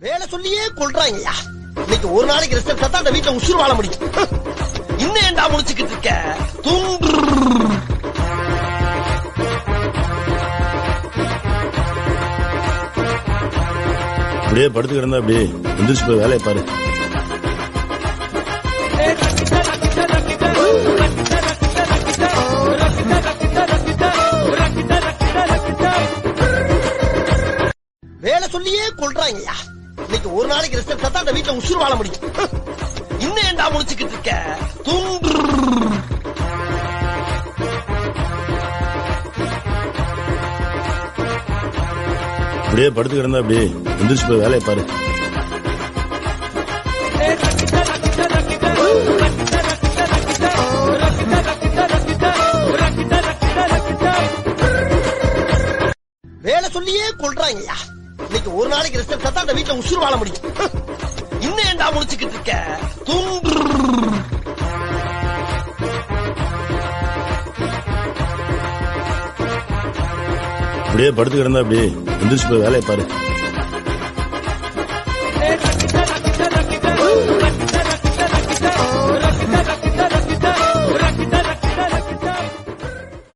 வேலை சொல்லியே கொள்றாங்கய்யா. இன்னைக்கு ஒரு நாளைக்கு ரெஸ்ட் எடுத்தா தான் அந்த வீட்டுல உசுறு வாழ முடியும். இன்னும் ஏன்டா முடிச்சுக்கிட்டு இருக்க? தூங்கு. அப்படியே படுத்து கிடந்தா அப்படியே எந்திரிச்சு போய் வேலையை பாரு. வேலை சொல்லியே கொள்றாங்கய்யா. இன்னைக்கு ஒரு நாளைக்கு ரெஸ்ட் எடுத்தா தான் அந்த வீட்டுல உசுறு வாழ முடியும். இன்னும் ஏன்டா முடிச்சுக்கிட்டு இருக்க? தூங்கு. அப்படியே படுத்து கிடந்தா அப்படியே எந்திரிச்சு போய் வேலையை பாரு. வேலை சொல்லியே கொள்றாங்கய்யா. இன்னைக்கு ஒரு நாளைக்கு ரெஸ்ட் எடுத்தா தான் அந்த வீட்டுல உசுறு வாழ முடியும். இன்னும் ஏன்டா முடிச்சுக்கிட்டு இருக்க? தூங்கு. அப்படியே படுத்து கிடந்தா அப்படியே எந்திரிச்சு போய் வேலையை பாரு.